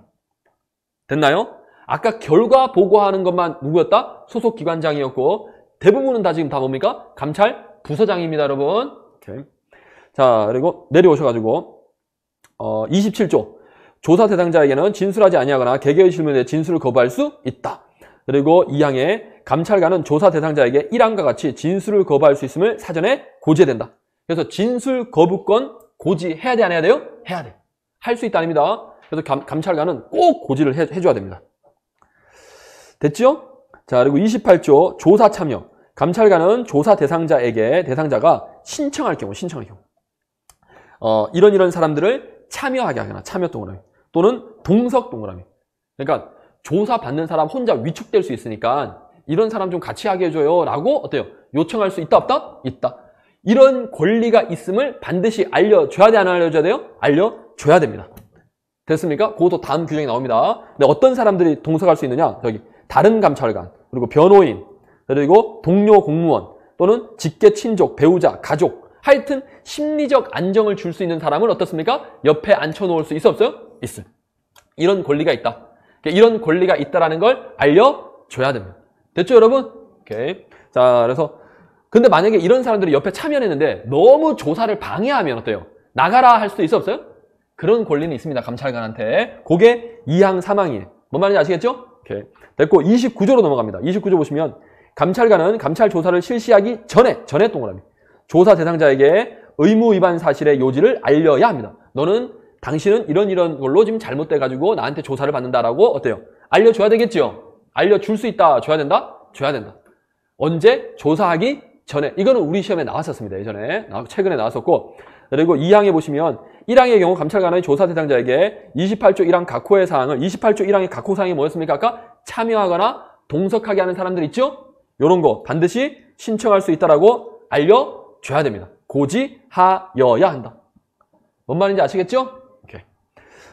Speaker 1: 됐나요? 아까 결과 보고하는 것만 누구였다? 소속 기관장이었고 대부분은 다 지금 다 뭡니까? 감찰 부서장입니다, 여러분. 오케이. 자, 그리고 내려오셔가지고 27조 조사 대상자에게는 진술하지 아니하거나 개개의 질문에 진술을 거부할 수 있다. 그리고 2항에 감찰관은 조사 대상자에게 1항과 같이 진술을 거부할 수 있음을 사전에 고지해야 된다. 그래서 진술 거부권 고지해야 돼, 안 해야 돼요? 해야 돼. 할 수 있다 아닙니다. 그래서 감찰관은 꼭 고지를 해줘야 됩니다. 됐죠? 자, 그리고 28조 조사 참여. 감찰관은 조사 대상자가 신청할 경우 이런 사람들을 참여하게 하거나 참여 동그라미 또는 동석 동그라미. 그러니까 조사 받는 사람 혼자 위축될 수 있으니까 이런 사람 좀 같이 하게 해줘요 라고 어때요? 요청할 수 있다 없다? 있다. 이런 권리가 있음을 반드시 알려줘야 돼, 안 알려줘야 돼요? 알려줘야 됩니다. 됐습니까? 그것도 다음 규정이 나옵니다. 근데 어떤 사람들이 동석할 수 있느냐? 저기 다른 감찰관, 그리고 변호인, 그리고 동료 공무원 또는 직계 친족, 배우자, 가족, 하여튼 심리적 안정을 줄 수 있는 사람을 어떻습니까? 옆에 앉혀놓을 수 있어, 없어요? 있어요. 이런 권리가 있다. 이런 권리가 있다라는 걸 알려줘야 됩니다. 됐죠, 여러분? 오케이. 자, 그래서 근데 만약에 이런 사람들이 옆에 참여했는데 너무 조사를 방해하면 어때요? 나가라 할 수도 있어 없어요? 그런 권리는 있습니다. 감찰관한테. 그게 2항 3항이에요. 뭔 말인지 아시겠죠? 오케이. 됐고 29조로 넘어갑니다. 29조 보시면 감찰관은 감찰 조사를 실시하기 전에 동그라미. 조사 대상자에게 의무 위반 사실의 요지를 알려야 합니다. 당신은 이런 걸로 지금 잘못돼가지고 나한테 조사를 받는다라고 어때요? 알려줘야 되겠죠? 알려줄 수 있다. 줘야 된다? 줘야 된다. 언제? 조사하기 전에. 이거는 우리 시험에 나왔었습니다. 예전에. 최근에 나왔었고. 그리고 2항에 보시면 1항의 경우 감찰관의 조사 대상자에게 28조 1항 각호의 사항을 28조 1항의 각호 사항이 뭐였습니까? 아까 참여하거나 동석하게 하는 사람들 있죠? 이런 거 반드시 신청할 수 있다라고 알려줘야 됩니다. 고지하여야 한다. 뭔 말인지 아시겠죠? 오케이.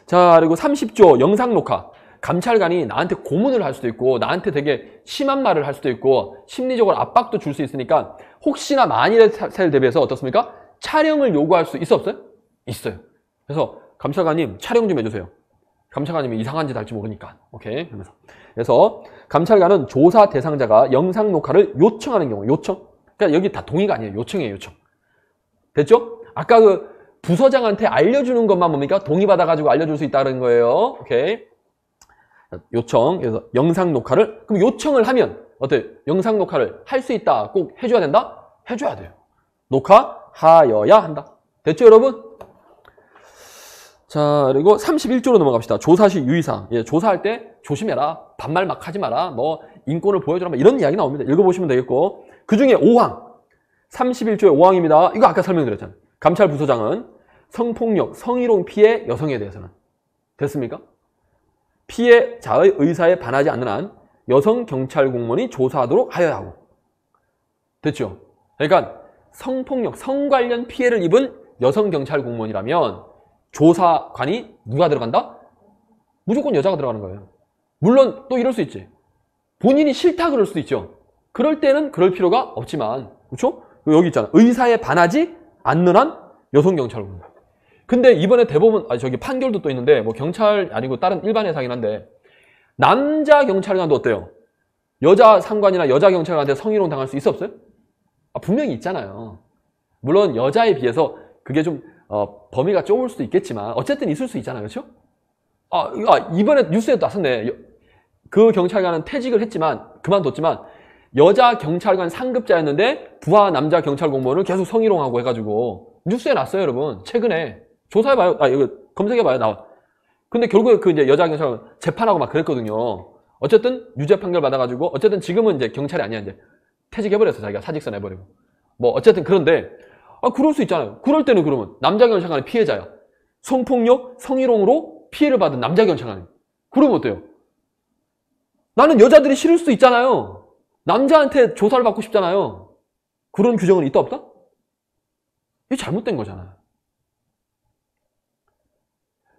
Speaker 1: 자, 그리고 30조 영상 녹화. 감찰관이 나한테 고문을 할 수도 있고 나한테 되게 심한 말을 할 수도 있고 심리적으로 압박도 줄 수 있으니까 혹시나 만일의 사를 대비해서 어떻습니까? 촬영을 요구할 수 있어 없어요? 있어요. 그래서 감찰관님 촬영 좀 해주세요. 감찰관님이 이상한 짓 할지 모르니까. 오케이. 그래서 감찰관은 조사 대상자가 영상 녹화를 요청하는 경우 요청. 그러니까 여기 다 동의가 아니에요. 요청이에요. 요청. 됐죠? 아까 그 부서장한테 알려주는 것만 뭡니까? 동의받아가지고 알려줄 수 있다는 거예요. 오케이. 요청. 그래서 영상 녹화를 그럼 요청을 하면 어때요? 영상 녹화를 할 수 있다. 꼭 해줘야 된다? 해줘야 돼요. 녹화하여야 한다. 됐죠, 여러분? 자, 그리고 31조로 넘어갑시다. 조사 시 유의사항. 예, 조사할 때 조심해라. 반말 막 하지 마라. 뭐 인권을 보여주라. 이런 이야기 나옵니다. 읽어보시면 되겠고. 그 중에 5항. 31조의 5항입니다. 이거 아까 설명드렸잖아요. 감찰 부서장은 성폭력, 성희롱 피해 여성에 대해서는 됐습니까? 피해자의 의사에 반하지 않는 한 여성 경찰 공무원이 조사하도록 하여야 하고. 됐죠? 그러니까 성폭력, 성 관련 피해를 입은 여성 경찰 공무원이라면 조사관이 누가 들어간다? 무조건 여자가 들어가는 거예요. 물론 또 이럴 수 있지. 본인이 싫다 그럴 수도 있죠. 그럴 때는 그럴 필요가 없지만, 그렇죠? 여기 있잖아. 의사에 반하지 않는 한 여성 경찰 공무원. 근데 이번에 대법원, 저기 판결도 또 있는데, 뭐 경찰 아니고 다른 일반 회사긴 한데, 남자 경찰관도 어때요? 여자 상관이나 여자 경찰관한테 성희롱 당할 수 있어 없어요? 분명히 있잖아요. 물론 여자에 비해서 그게 좀 범위가 좁을 수도 있겠지만 어쨌든 있을 수 있잖아요. 그렇죠? 이번에 뉴스에 나왔네. 그 경찰관은 퇴직을 했지만 그만뒀지만 여자 경찰관 상급자였는데 부하 남자 경찰 공무원을 계속 성희롱하고 해가지고 뉴스에 났어요, 여러분. 최근에 조사해봐요. 이거 검색해봐요. 나와. 근데 결국에 그 이제 여자 경찰관 재판하고 막 그랬거든요. 어쨌든 유죄 판결 받아가지고 어쨌든 지금은 이제 경찰이 아니야. 이제 퇴직해버렸어. 자기가 사직서 내버리고. 뭐 어쨌든 그런데 그럴 수 있잖아요. 그럴 때는 그러면 남자 경찰관이 피해자야. 성폭력, 성희롱으로 피해를 받은 남자 경찰관이. 그러면 어때요? 나는 여자들이 싫을 수도 있잖아요. 남자한테 조사를 받고 싶잖아요. 그런 규정은 있다 없다? 이게 잘못된 거잖아요.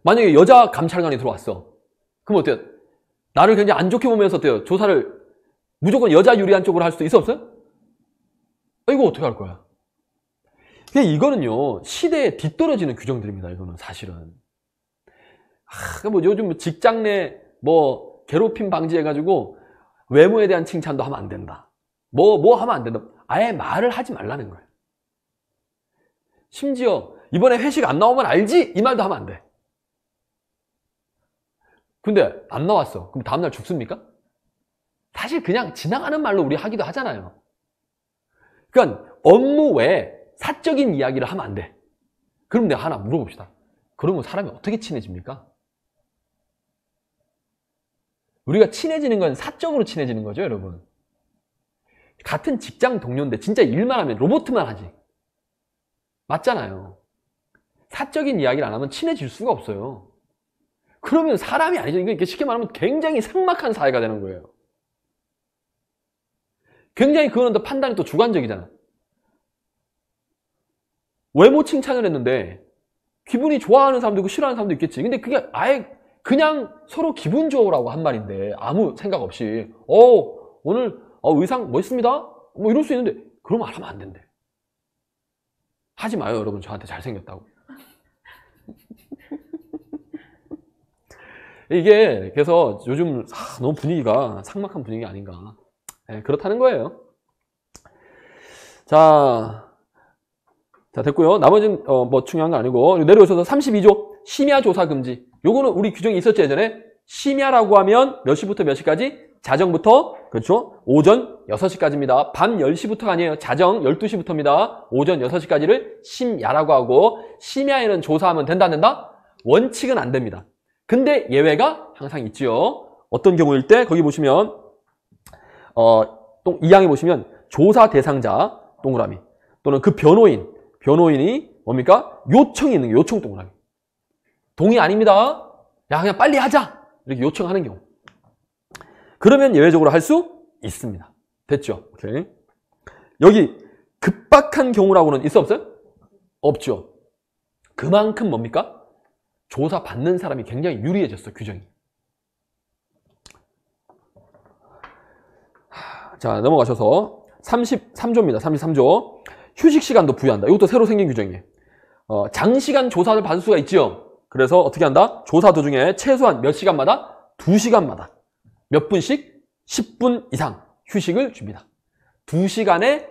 Speaker 1: 만약에 여자 감찰관이 들어왔어. 그럼 어때요? 나를 굉장히 안 좋게 보면서 어때요? 조사를 무조건 여자 유리한 쪽으로 할 수도 있어 없어요? 이거 어떻게 할 거야? 이거는요, 시대에 뒤떨어지는 규정들입니다. 이거는 사실은. 뭐 요즘 직장 내 뭐 괴롭힘 방지해가지고 외모에 대한 칭찬도 하면 안 된다. 뭐 하면 안 된다. 아예 말을 하지 말라는 거예요. 심지어 이번에 회식 안 나오면 알지? 이 말도 하면 안 돼. 근데 안 나왔어. 그럼 다음날 죽습니까? 사실 그냥 지나가는 말로 우리 하기도 하잖아요. 그러니까 업무 외에 사적인 이야기를 하면 안 돼. 그럼 내가 하나 물어봅시다. 그러면 사람이 어떻게 친해집니까? 우리가 친해지는 건 사적으로 친해지는 거죠, 여러분. 같은 직장 동료인데 진짜 일만 하면 로봇만 하지. 맞잖아요. 사적인 이야기를 안 하면 친해질 수가 없어요. 그러면 사람이 아니죠. 이게 쉽게 말하면 굉장히 삭막한 사회가 되는 거예요. 굉장히 그거는 또 판단이 또 주관적이잖아. 외모 칭찬을 했는데 기분이 좋아하는 사람도 있고 싫어하는 사람도 있겠지. 근데 그게 아예 그냥 서로 기분 좋으라고 한 말인데 아무 생각 없이 오늘 의상 멋있습니다. 뭐 이럴 수 있는데 그러면 하면 안 된대. 하지 마요, 여러분. 저한테 잘생겼다고. 이게 그래서 요즘 너무 분위기가 삭막한 분위기 아닌가. 그렇다는 거예요. 자, 됐고요. 나머지는 뭐 중요한 건 아니고 내려오셔서 32조 심야 조사 금지. 요거는 우리 규정이 있었죠 예전에. 심야라고 하면 몇 시부터 몇 시까지? 자정부터 그렇죠? 오전 6시까지입니다. 밤 10시부터가 아니에요. 자정 12시부터입니다. 오전 6시까지를 심야라고 하고 심야에는 조사하면 된다 안 된다? 원칙은 안 됩니다. 근데 예외가 항상 있죠. 어떤 경우일 때 거기 보시면 2항에 보시면 조사 대상자 동그라미 또는 그 변호인이 뭡니까? 요청이 있는 게 요청 동그라미. 동의 아닙니다. 야 그냥 빨리 하자 이렇게 요청하는 경우. 그러면 예외적으로 할 수 있습니다. 됐죠? 오케이. 여기 급박한 경우라고는 있어 없어요? 없죠. 그만큼 뭡니까? 조사 받는 사람이 굉장히 유리해졌어 규정이. 자 넘어가셔서 33조입니다. 33조 휴식시간도 부여한다. 이것도 새로 생긴 규정이에요. 장시간 조사를 받을 수가 있죠. 그래서 어떻게 한다? 조사 도중에 최소한 몇 시간마다? 2시간마다 몇 분씩? 10분 이상 휴식을 줍니다. 2시간에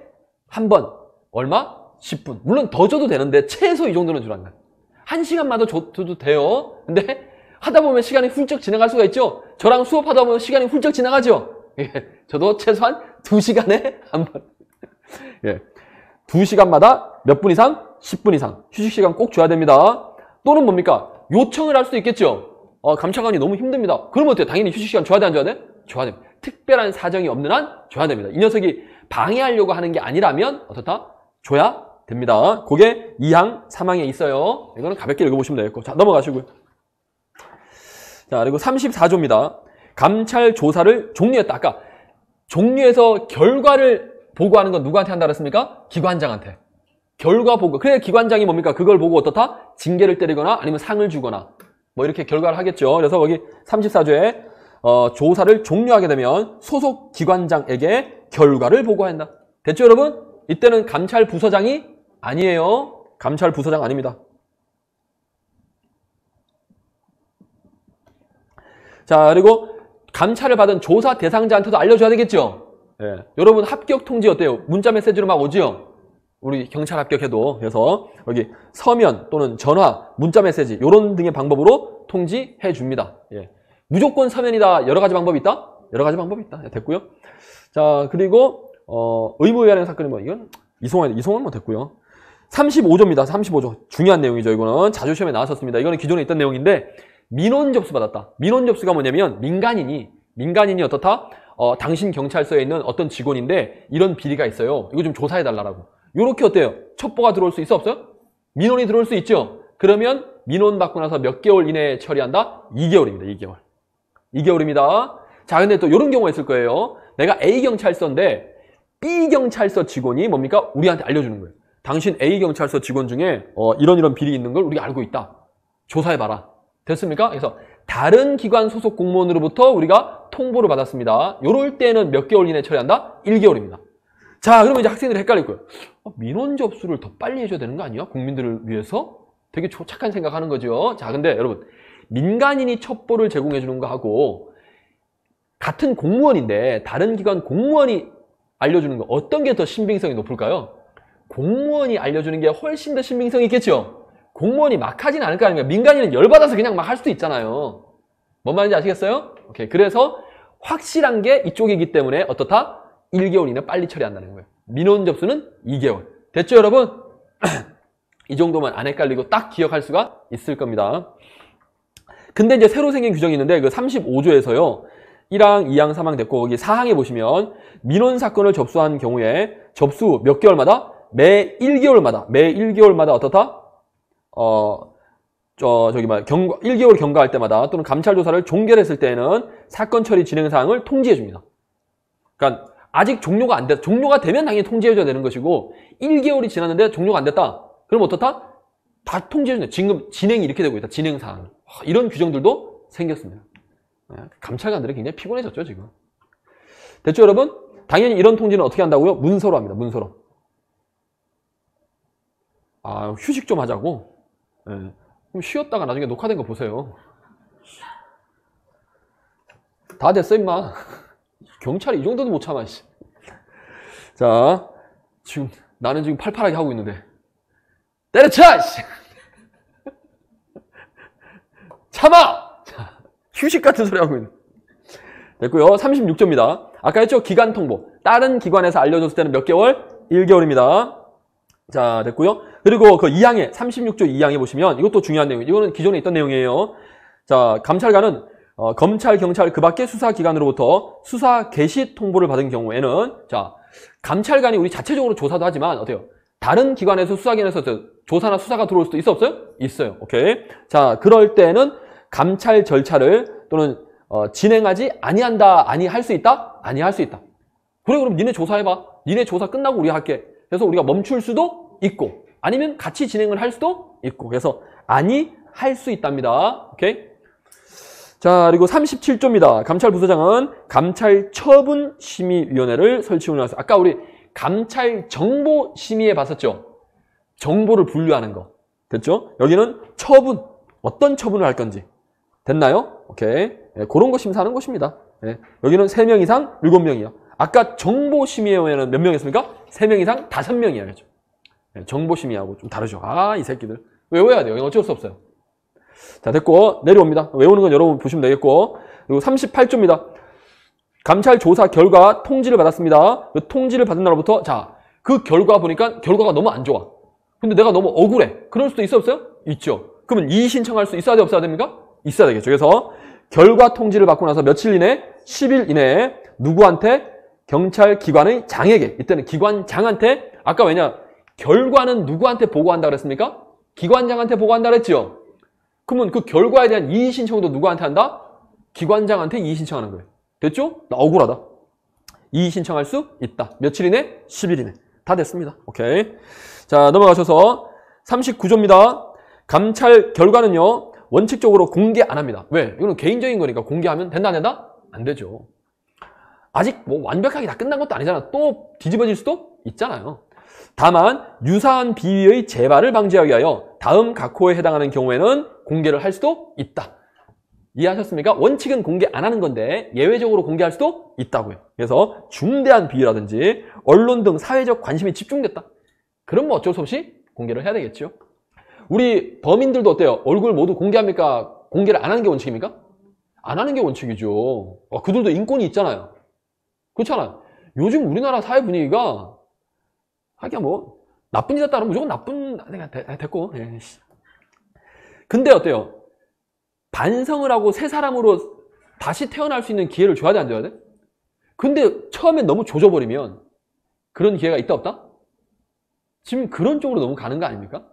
Speaker 1: 한 번 얼마? 10분. 물론 더 줘도 되는데 최소 이 정도는 주라는 거예요. 1시간마다 줘도 돼요. 근데 하다 보면 시간이 훌쩍 지나갈 수가 있죠. 저랑 수업하다 보면 시간이 훌쩍 지나가죠. 예, 저도 최소한 2시간에 한 번. 예, 2시간마다 몇 분 이상? 10분 이상. 휴식시간 꼭 줘야 됩니다. 또는 뭡니까? 요청을 할 수도 있겠죠. 감찰관이 너무 힘듭니다. 그러면 어때요? 당연히 휴식시간 줘야 돼, 안 줘야 돼? 줘야 됩니다. 특별한 사정이 없는 한 줘야 됩니다. 이 녀석이 방해하려고 하는 게 아니라면 어떻다? 줘야 됩니다. 그게 2항, 3항에 있어요. 이거는 가볍게 읽어보시면 되겠고. 자, 넘어가시고요. 자, 그리고 34조입니다. 감찰 조사를 종료했다. 아까 종료해서 결과를 보고하는 건 누구한테 한다 그랬습니까? 기관장한테. 결과 보고. 그래 기관장이 뭡니까? 그걸 보고 어떻다? 징계를 때리거나 아니면 상을 주거나 뭐 이렇게 결과를 하겠죠. 그래서 거기 34조에 조사를 종료하게 되면 소속 기관장에게 결과를 보고해야 한다. 됐죠 여러분? 이때는 감찰 부서장이 아니에요. 감찰 부서장 아닙니다. 자 그리고 감찰을 받은 조사 대상자한테도 알려줘야 되겠죠. 예. 여러분 합격 통지 어때요? 문자 메시지로 막 오지요? 우리 경찰 합격해도. 그래서 여기 서면 또는 전화, 문자 메시지 이런 등의 방법으로 통지해 줍니다. 예. 무조건 서면이다. 여러 가지 방법이 있다? 여러 가지 방법이 있다. 예, 됐고요. 자 그리고 의무위반행 사건이 뭐 이건 이송은 뭐 됐고요. 35조입니다. 35조 중요한 내용이죠. 이거는 자주 시험에 나왔었습니다. 이거는 기존에 있던 내용인데 민원 접수 받았다. 민원 접수가 뭐냐면 민간인이 어떻다? 당신 경찰서에 있는 어떤 직원인데 이런 비리가 있어요. 이거 좀 조사해달라고. 요렇게 어때요? 첩보가 들어올 수 있어 없어요? 민원이 들어올 수 있죠? 그러면 민원 받고 나서 몇 개월 이내에 처리한다? 2개월입니다. 2개월입니다. 자, 근데 또 이런 경우가 있을 거예요. 내가 A경찰서인데 B경찰서 직원이 뭡니까? 우리한테 알려주는 거예요. 당신 A경찰서 직원 중에 이런 비리 있는 걸 우리가 알고 있다. 조사해봐라. 됐습니까? 그래서 다른 기관 소속 공무원으로부터 우리가 통보를 받았습니다. 요럴 때는 몇 개월 이내에 처리한다? 1개월입니다. 자, 그러면 이제 학생들이 헷갈릴 거예요. 민원 접수를 더 빨리 해줘야 되는 거 아니야? 국민들을 위해서? 되게 착한 생각하는 거죠. 자, 근데 여러분 민간인이 첩보를 제공해 주는 거 하고 같은 공무원인데 다른 기관 공무원이 알려주는 거 어떤 게 더 신빙성이 높을까요? 공무원이 알려주는 게 훨씬 더 신빙성이 있겠죠? 공무원이 막 하진 않을 거 아닙니까? 민간인은 열받아서 그냥 막 할 수도 있잖아요. 뭔 말인지 아시겠어요? 오케이. 그래서 확실한 게 이쪽이기 때문에 어떻다? 1개월 이내 빨리 처리한다는 거예요. 민원 접수는 2개월. 됐죠, 여러분? 이 정도만 안 헷갈리고 딱 기억할 수가 있을 겁니다. 근데 이제 새로 생긴 규정이 있는데 그 35조에서요. 1항, 2항, 3항 됐고 거기 4항에 보시면 민원 사건을 접수한 경우에 접수 몇 개월마다? 매 1개월마다 어떻다? 1개월 경과할 때마다 또는 감찰 조사를 종결했을 때는 사건 처리 진행 사항을 통지해 줍니다. 그러니까 아직 종료가 안 됐다. 종료가 되면 당연히 통지해 줘야 되는 것이고 1개월이 지났는데 종료가 안 됐다. 그럼 어떻다? 다 통지해 준다. 지금 진행이 이렇게 되고 있다. 진행 사항. 이런 규정들도 생겼습니다. 감찰관들이 굉장히 피곤해졌죠, 지금. 됐죠, 여러분? 당연히 이런 통지는 어떻게 한다고요? 문서로 합니다. 문서로. 휴식 좀 하자고. 그럼 쉬었다가 나중에 녹화된 거 보세요. 다 됐어, 임마. 경찰이 이 정도도 못 참아. 자, 지금 나는 지금 팔팔하게 하고 있는데. 때려쳐! 씨! 참아! 휴식 같은 소리 하고 있는. 됐고요. 36조입니다. 아까 했죠? 기간 통보. 다른 기관에서 알려줬을 때는 몇 개월? 1개월입니다. 자, 됐고요. 그리고 그 2항에, 36조 2항에 보시면 이것도 중요한 내용. 이거는 기존에 있던 내용이에요. 자, 감찰관은 검찰, 경찰 그 밖의 수사기관으로부터 수사 개시 통보를 받은 경우에는 자, 감찰관이 우리 자체적으로 조사도 하지만 어때요? 다른 기관에서 수사기관에서 조사나 수사가 들어올 수도 있어 없어요? 있어요. 오케이. 자, 그럴 때는 감찰 절차를 또는 진행하지 아니한다, 아니할 수 있다? 아니할 수 있다. 그래, 그럼 니네 조사해봐. 니네 조사 끝나고 우리가 할게. 그래서 우리가 멈출 수도 있고 아니면 같이 진행을 할 수도 있고 그래서 아니할 수 있답니다. 오케이. 자, 그리고 37조입니다. 감찰부서장은 감찰처분심의위원회를 설치 운영하세요. 아까 우리 감찰정보심의에 봤었죠? 정보를 분류하는 거. 됐죠? 여기는 처분. 어떤 처분을 할 건지. 됐나요? 오케이. 네, 그런 거 심사하는 곳입니다. 네, 여기는 3명 이상 7명이요. 아까 정보심의위원회는 몇 명이었습니까? 3명 이상 5명이야죠. 네, 정보심의하고 좀 다르죠. 아, 이 새끼들. 외워야 돼요. 어쩔 수 없어요. 자, 됐고 내려옵니다. 외우는 건 여러분 보시면 되겠고 그리고 38조입니다. 감찰 조사 결과 통지를 받았습니다. 그 통지를 받은 날부터 자, 그 결과 보니까 결과가 너무 안 좋아. 근데 내가 너무 억울해. 그럴 수도 있어 없어요? 있죠. 그러면 이의 신청할 수 있어야 돼 없어야 됩니까? 있어야 되겠죠. 그래서 결과 통지를 받고 나서 며칠 이내? 10일 이내에 누구한테? 경찰 기관의 장에게 이때는 기관장한테 아까 왜냐? 결과는 누구한테 보고한다 그랬습니까? 기관장한테 보고한다 그랬죠. 그러면 그 결과에 대한 이의 신청도 누구한테 한다? 기관장한테 이의 신청하는 거예요. 됐죠? 나 억울하다. 이의 신청할 수 있다. 며칠 이내? 10일 이내. 다 됐습니다. 오케이. 자, 넘어가셔서 39조입니다. 감찰 결과는요. 원칙적으로 공개 안 합니다. 왜? 이거는 개인적인 거니까 공개하면 된다 안 된다? 안 되죠. 아직 뭐 완벽하게 다 끝난 것도 아니잖아. 또 뒤집어질 수도 있잖아요. 다만 유사한 비위의 재발을 방지하기 위하여 다음 각 호에 해당하는 경우에는 공개를 할 수도 있다. 이해하셨습니까? 원칙은 공개 안 하는 건데 예외적으로 공개할 수도 있다고요. 그래서 중대한 비위라든지 언론 등 사회적 관심이 집중됐다. 그럼 뭐 어쩔 수 없이 공개를 해야 되겠죠. 우리 범인들도 어때요? 얼굴 모두 공개합니까? 공개를 안 하는 게 원칙입니까? 안 하는 게 원칙이죠. 그들도 인권이 있잖아요. 그렇잖아요. 요즘 우리나라 사회 분위기가 하기야 뭐 나쁜 짓 했다면 무조건 나쁜 됐고. 예. 근데 어때요? 반성을 하고 새 사람으로 다시 태어날 수 있는 기회를 줘야 돼 안 줘야 돼? 근데 처음엔 너무 조져버리면 그런 기회가 있다 없다? 지금 그런 쪽으로 너무 가는 거 아닙니까?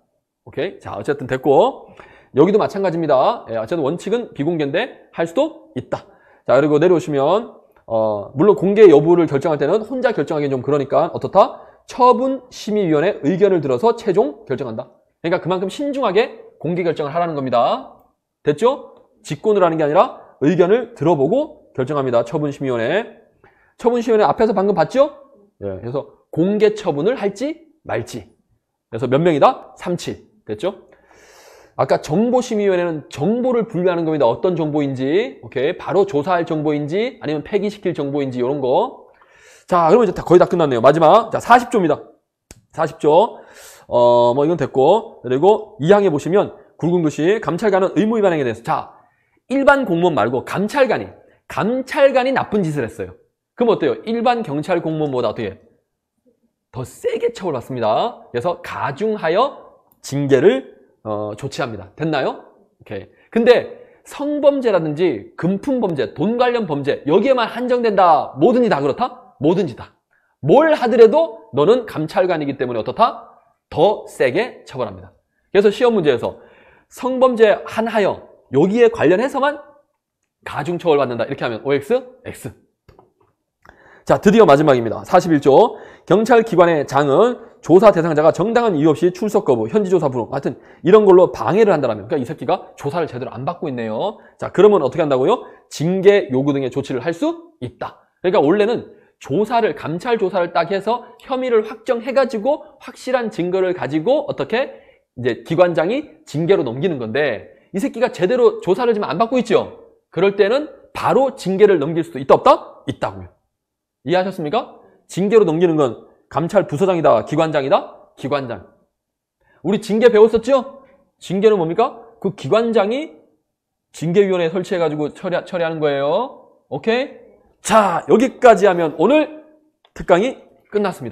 Speaker 1: 오케이. 자, 어쨌든 됐고 여기도 마찬가지입니다. 예, 어쨌든 원칙은 비공개인데 할 수도 있다. 자, 그리고 내려오시면 물론 공개 여부를 결정할 때는 혼자 결정하기는 좀 그러니까 어떻다? 처분심의위원회 의견을 들어서 최종 결정한다. 그러니까 그만큼 신중하게 공개 결정을 하라는 겁니다. 됐죠? 직권을 하는 게 아니라 의견을 들어보고 결정합니다. 처분심의위원회. 처분심의위원회 앞에서 방금 봤죠? 예, 그래서 공개 처분을 할지 말지. 그래서 몇 명이다? 37. 됐죠? 아까 정보심의위원회는 정보를 분류하는 겁니다. 어떤 정보인지, 오케이, 바로 조사할 정보인지, 아니면 폐기시킬 정보인지 이런 거. 자, 그러면 이제 거의 다 끝났네요. 마지막, 자 40조입니다. 40조. 뭐 이건 됐고, 그리고 2항에 보시면 굵은 글씨 감찰관은 의무 위반 행위에 대해서 자, 일반 공무원 말고 감찰관이 나쁜 짓을 했어요. 그럼 어때요? 일반 경찰 공무원보다 어떻게 더 세게 처벌받습니다. 그래서 가중하여 징계를 조치합니다. 됐나요? 오케이. 근데 성범죄라든지 금품범죄, 돈 관련 범죄 여기에만 한정된다. 뭐든지 다 그렇다? 뭐든지 다. 뭘 하더라도 너는 감찰관이기 때문에 어떻다? 더 세게 처벌합니다. 그래서 시험 문제에서 성범죄 한하여 여기에 관련해서만 가중처벌 받는다. 이렇게 하면 OX, X. 자, 드디어 마지막입니다. 41조. 경찰기관의 장은 조사 대상자가 정당한 이유 없이 출석 거부, 현지조사 불응. 하여튼 이런 걸로 방해를 한다면 그러니까 이 새끼가 조사를 제대로 안 받고 있네요. 자, 그러면 어떻게 한다고요? 징계 요구 등의 조치를 할 수 있다. 그러니까 원래는 감찰 조사를 딱 해서 혐의를 확정해가지고 확실한 증거를 가지고 어떻게 이제 기관장이 징계로 넘기는 건데 이 새끼가 제대로 조사를 지금 안 받고 있죠? 그럴 때는 바로 징계를 넘길 수도 있다 없다? 있다고요. 이해하셨습니까? 징계로 넘기는 건 감찰 부서장이다, 기관장이다? 기관장. 우리 징계 배웠었죠? 징계는 뭡니까? 그 기관장이 징계위원회 설치해가지고 처리하는 거예요. 오케이? 자, 여기까지 하면 오늘 특강이 끝났습니다.